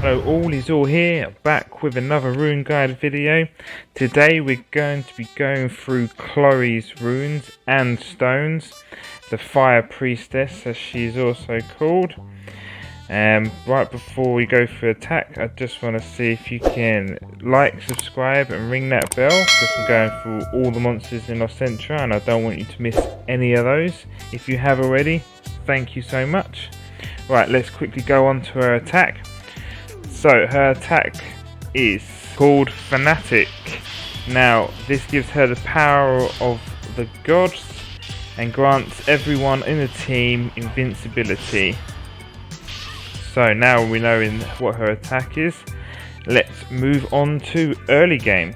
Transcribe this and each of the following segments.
Hello all, is all here, back with another rune guide video. Today we're going to be going through Chloe's runes and stones, the Fire Priestess as she's also called. Right before we go for attack, I just want to see if you can like, subscribe and ring that bell, because I'm going through all the monsters in Lost Centuria and I don't want you to miss any of those. If you have already, thank you so much. Right, let's quickly go on to her attack. So her attack is called Fanatic. Now this gives her the power of the gods and grants everyone in the team invincibility. So now we know what her attack is. Let's move on to early game.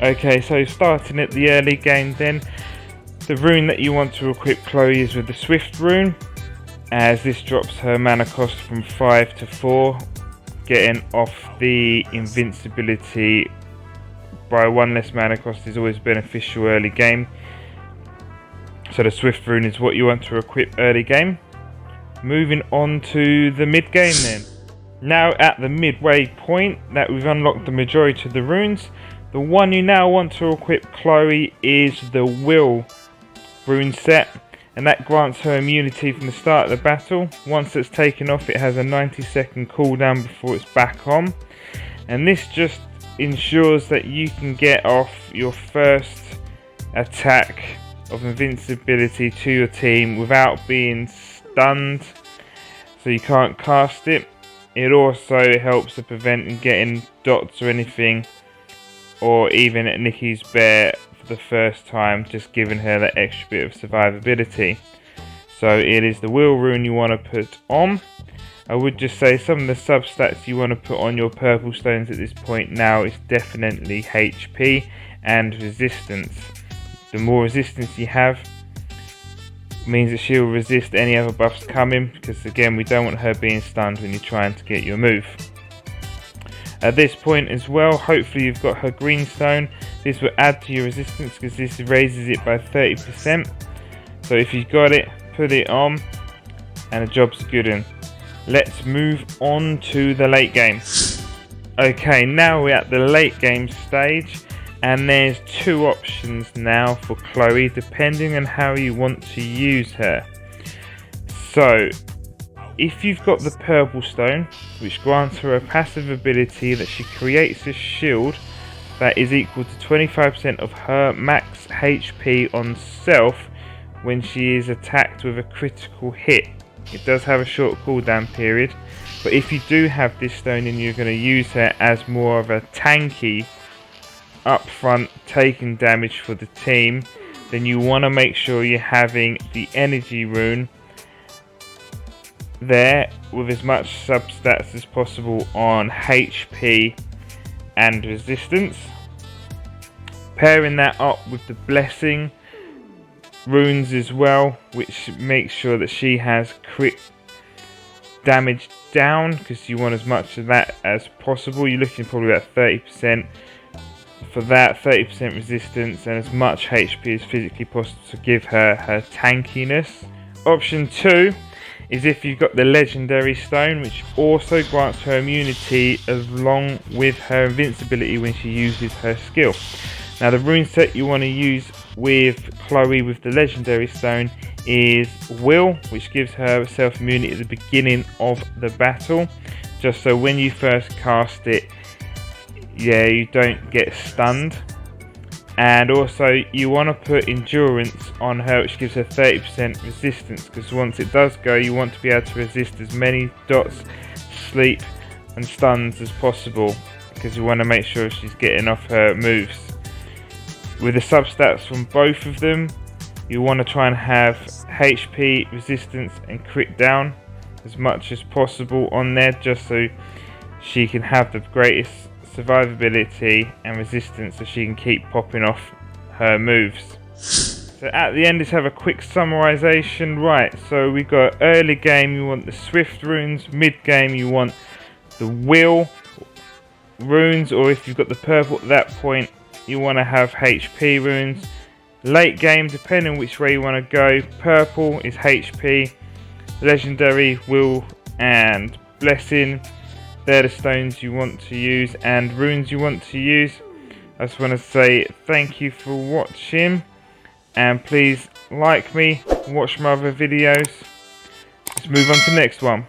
Okay, so starting at the early game then, the rune that you want to equip Chloe is with the Swift rune, as this drops her mana cost from 5 to 4. Getting off the invincibility by 1 less mana cost is always beneficial early game. So the Swift rune is what you want to equip early game. Moving on to the mid game then. Now at the midway point that we've unlocked the majority of the runes, the one you now want to equip Chloe is the Will rune set. And that grants her immunity from the start of the battle. Once it's taken off, it has a 90-second cooldown before it's back on. And this just ensures that you can get off your first attack of invincibility to your team without being stunned, so you can't cast it. It also helps to prevent getting dots or anything, or even at Nikki's bear the first time, just giving her that extra bit of survivability. So it is the Will rune you want to put on. I would just say some of the substats you want to put on your purple stones at this point now is definitely HP and resistance. The more resistance you have means that she'll resist any other buffs coming, because again we don't want her being stunned when you're trying to get your move. At this point as well, hopefully you've got her green stone. This will add to your resistance because this raises it by 30%. So if you've got it, put it on and the job's good one. Let's move on to the late game. Okay, now we're at the late game stage and there's 2 options now for Chloe depending on how you want to use her. So if you've got the purple stone, which grants her a passive ability that she creates a shield that is equal to 25% of her max HP on self when she is attacked with a critical hit. It does have a short cooldown period, but if you do have this stone and you're going to use her as more of a tanky upfront taking damage for the team, then you want to make sure you're having the energy rune there with as much substats as possible on HP and resistance. Pairing that up with the blessing runes as well, which makes sure that she has crit damage down, because you want as much of that as possible. You're looking probably about 30% for that, 30% resistance and as much HP as physically possible to give her her tankiness. Option 2 is if you've got the legendary stone, which also grants her immunity along with her invincibility when she uses her skill. Now the rune set you want to use with Chloe with the legendary stone is Will, which gives her self immunity at the beginning of the battle, just so when you first cast it, you don't get stunned. And also you want to put endurance on her, which gives her 30% resistance, because once it does go, you want to be able to resist as many dots, sleep and stuns as possible, because you want to make sure she's getting off her moves. With the substats from both of them, you want to try and have HP, resistance and crit down as much as possible on there, just so she can have the greatest survivability and resistance, so she can keep popping off her moves. So at the end, let's have a quick summarization. Right, so we got early game you want the Swift runes, mid game you want the Will runes, or if you've got the purple at that point you want to have HP runes. Late game, depending on which way you want to go, purple is HP, legendary, Will and blessing. they're the stones you want to use and runes you want to use. I just want to say thank you for watching, and please like me, watch my other videos. Let's move on to the next one.